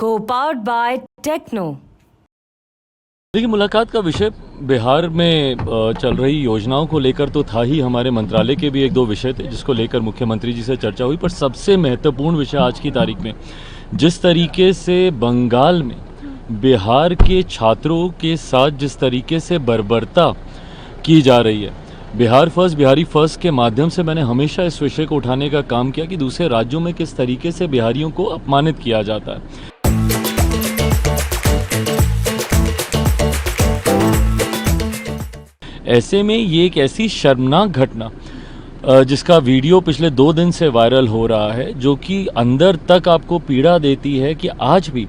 Co-powered by Techno। देखिए, मुलाकात का विषय बिहार में चल रही योजनाओं को लेकर तो था ही। हमारे मंत्रालय के भी एक दो विषय थे जिसको लेकर मुख्यमंत्री जी से चर्चा हुई, पर सबसे महत्वपूर्ण विषय आज की तारीख में जिस तरीके से बंगाल में बिहार के छात्रों के साथ जिस तरीके से बर्बरता की जा रही है, बिहार फर्स्ट बिहारी फर्स्ट के माध्यम से मैंने हमेशा इस विषय को उठाने का काम किया कि दूसरे राज्यों में किस तरीके से बिहारियों को अपमानित किया जाता है। ऐसे में ये एक ऐसी शर्मनाक घटना जिसका वीडियो पिछले 2 दिन से वायरल हो रहा है, जो कि अंदर तक आपको पीड़ा देती है कि आज भी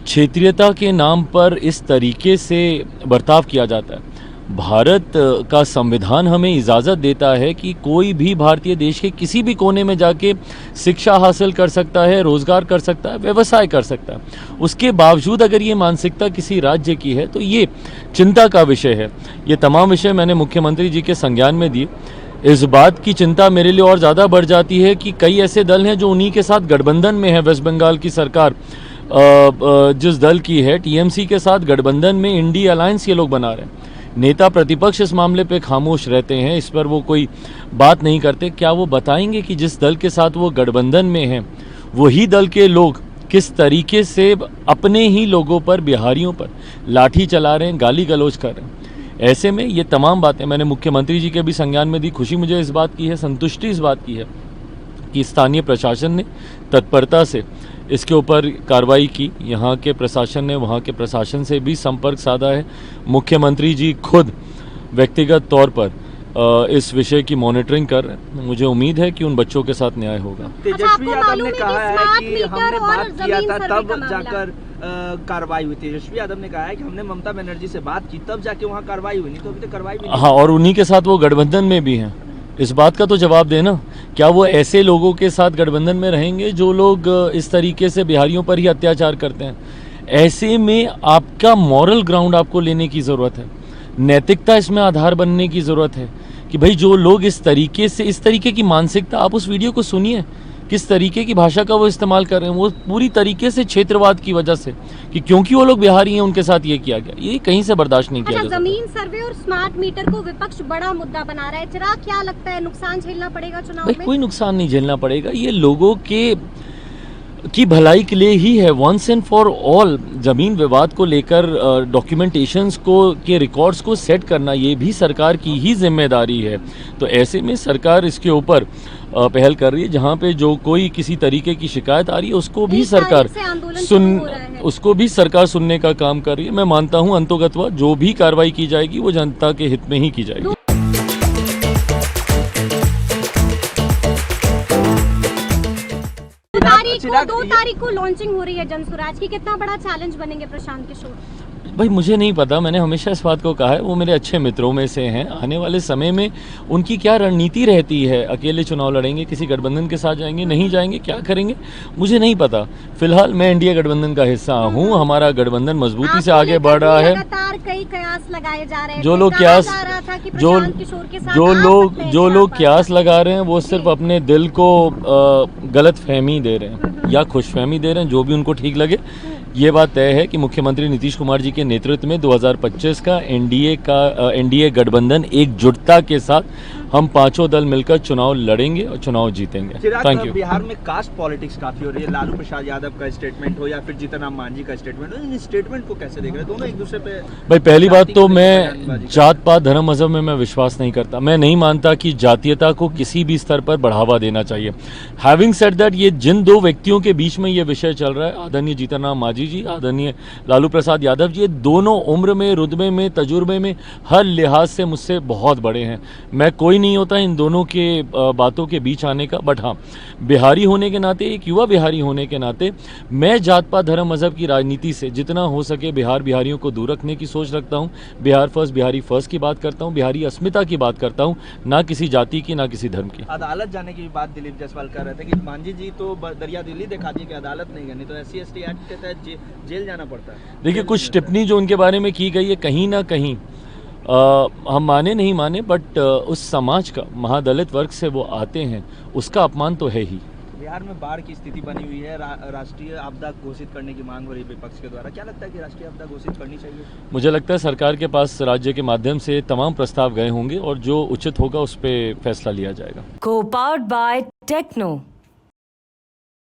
क्षेत्रीयता के नाम पर इस तरीके से बर्ताव किया जाता है। भारत का संविधान हमें इजाज़त देता है कि कोई भी भारतीय देश के किसी भी कोने में जाके शिक्षा हासिल कर सकता है, रोज़गार कर सकता है, व्यवसाय कर सकता है। उसके बावजूद अगर ये मानसिकता किसी राज्य की है तो ये चिंता का विषय है। ये तमाम विषय मैंने मुख्यमंत्री जी के संज्ञान में दिए। इस बात की चिंता मेरे लिए और ज़्यादा बढ़ जाती है कि कई ऐसे दल हैं जो उन्हीं के साथ गठबंधन में है। वेस्ट बंगाल की सरकार जिस दल की है, टीएमसी के साथ गठबंधन में इंडिया अलायंस ये लोग बना रहे हैं। नेता प्रतिपक्ष इस मामले पे खामोश रहते हैं, इस पर वो कोई बात नहीं करते। क्या वो बताएंगे कि जिस दल के साथ वो गठबंधन में हैं, वही दल के लोग किस तरीके से अपने ही लोगों पर, बिहारियों पर लाठी चला रहे हैं, गाली गलौज कर रहे हैं। ऐसे में ये तमाम बातें मैंने मुख्यमंत्री जी के भी संज्ञान में दी। खुशी मुझे इस बात की है, संतुष्टि इस बात की है कि स्थानीय प्रशासन ने तत्परता से इसके ऊपर कार्रवाई की। यहाँ के प्रशासन ने वहाँ के प्रशासन से भी संपर्क साधा है। मुख्यमंत्री जी खुद व्यक्तिगत तौर पर इस विषय की मॉनिटरिंग कर रहे हैं। मुझे उम्मीद है कि उन बच्चों के साथ न्याय होगा। तेजस्वी यादव ने कहा है कि हमने बात किया था तब जाकर कार्रवाई हुई। तेजस्वी यादव ने कहा है कि हमने ममता बनर्जी से बात की तब जाके वहाँ कार्रवाई हुई, नहीं तो अभी तक कार्रवाई भी नहीं। हाँ, और उन्हीं के साथ वो गठबंधन में भी हैं। इस बात का तो जवाब देना, क्या वो ऐसे लोगों के साथ गठबंधन में रहेंगे जो लोग इस तरीके से बिहारियों पर ही अत्याचार करते हैं? ऐसे में आपका मॉरल ग्राउंड आपको लेने की ज़रूरत है, नैतिकता इसमें आधार बनने की ज़रूरत है कि भाई जो लोग इस तरीके से, इस तरीके की मानसिकता, आप उस वीडियो को सुनिए किस तरीके की भाषा का वो इस्तेमाल कर रहे हैं। वो पूरी तरीके से क्षेत्रवाद की वजह से कि क्योंकि वो लोग बिहारी हैं उनके साथ ये किया गया, ये कहीं से बर्दाश्त नहीं किया जा सकता। जमीन सर्वे और स्मार्ट मीटर को विपक्ष बड़ा मुद्दा बना रहा है। चिराग, क्या लगता है नुकसान झेलना पड़ेगा चुनाव में? कोई नुकसान नहीं झेलना पड़ेगा, ये लोगों की भलाई के लिए ही है। वंस एंड फॉर ऑल ज़मीन विवाद को लेकर डॉक्यूमेंटेशंस को के रिकॉर्ड्स को सेट करना ये भी सरकार की ही जिम्मेदारी है। तो ऐसे में सरकार इसके ऊपर पहल कर रही है। जहाँ पे जो कोई किसी तरीके की शिकायत आ रही है उसको भी सरकार सुनने का काम कर रही है। मैं मानता हूँ अंतोगत्वा जो भी कार्रवाई की जाएगी वो जनता के हित में ही की जाएगी। 2 तारीख को लॉन्चिंग हो रही है जनसुराज की, कितना बड़ा चैलेंज बनेंगे प्रशांत किशोर? भाई मुझे नहीं पता, मैंने हमेशा इस बात को कहा है, वो मेरे अच्छे मित्रों में से हैं। आने वाले समय में उनकी क्या रणनीति रहती है, अकेले चुनाव लड़ेंगे, किसी गठबंधन के साथ जाएंगे, नहीं जाएंगे, क्या करेंगे, मुझे नहीं पता। फिलहाल मैं इंडिया गठबंधन का हिस्सा हूँ, हमारा गठबंधन मजबूती से आगे बढ़ रहा है। कई कयास लगाए जा रहे हैं। जो लोग कयास लगा रहे हैं वो सिर्फ अपने दिल को गलत फहमी दे रहे हैं या खुशफहमी दे रहे हैं, जो भी उनको ठीक लगे। ये बात तय है कि मुख्यमंत्री नीतीश कुमार जी के नेतृत्व में 2025 का एनडीए गठबंधन एकजुटता के साथ हम पांचों दल मिलकर चुनाव लड़ेंगे और चुनाव जीतेंगे। Thank you. बिहार में कास्ट पॉलिटिक्स काफी हो रही है। लालू प्रसाद यादव का स्टेटमेंट हो या फिर जीतन राम मांझी का स्टेटमेंट हो, इन स्टेटमेंट को कैसे देख रहे हैं? दोनों एक दूसरे पे। भाई पहली बात तो मैं जात पात धर्म मजहब में मैं विश्वास नहीं करता। मैं नहीं मानता कि जातीयता को किसी भी स्तर पर बढ़ावा देना चाहिए। हैविंग सेड दैट, ये जिन 2 व्यक्तियों के बीच में ये विषय चल रहा है, आदरणीय जीतन राम मांझी जी, आदरणीय लालू प्रसाद यादव जी, ये दोनों उम्र में, रुतबे में, तजुर्बे में, हर लिहाज से मुझसे बहुत बड़े हैं। मैं कोई नहीं होता इन दोनों के बातों के बीच आने का। बट हाँ, बिहारी होने के नाते, एक युवा बिहारी होने के नाते, मैं जात पात धर्म मजहब की राजनीति से जितना हो सके बिहारियों को दूर रखने की सोच रखता हूँ। बिहार फर्स्ट बिहारी फर्स्ट की बात करता हूँ, बिहारी अस्मिता की बात करता हूँ, ना किसी जाति की, ना किसी धर्म की। अदालत जाने की बात दिलीप जायसवाल कर रहे थे कि मांझी जी तो दरिया दिल्ली दिखा दी कि अदालत नहीं करनी, तो SC/ST एक्ट के तहत जेल जाना पड़ता है। देखिए, कुछ टिप्पणी जो उनके बारे में की गई है, कहीं ना कहीं हम माने नहीं माने, बट उस समाज का, महादलित वर्ग से वो आते हैं, उसका अपमान तो है ही। बिहार में बाढ़ की स्थिति बनी हुई है, राष्ट्रीय आपदा घोषित करने की मांग हो रही है विपक्ष के द्वारा। क्या लगता है कि राष्ट्रीय आपदा घोषित करनी चाहिए? मुझे लगता है सरकार के पास राज्य के माध्यम से तमाम प्रस्ताव गए होंगे और जो उचित होगा उस पर फैसला लिया जाएगा। Co-powered by Techno.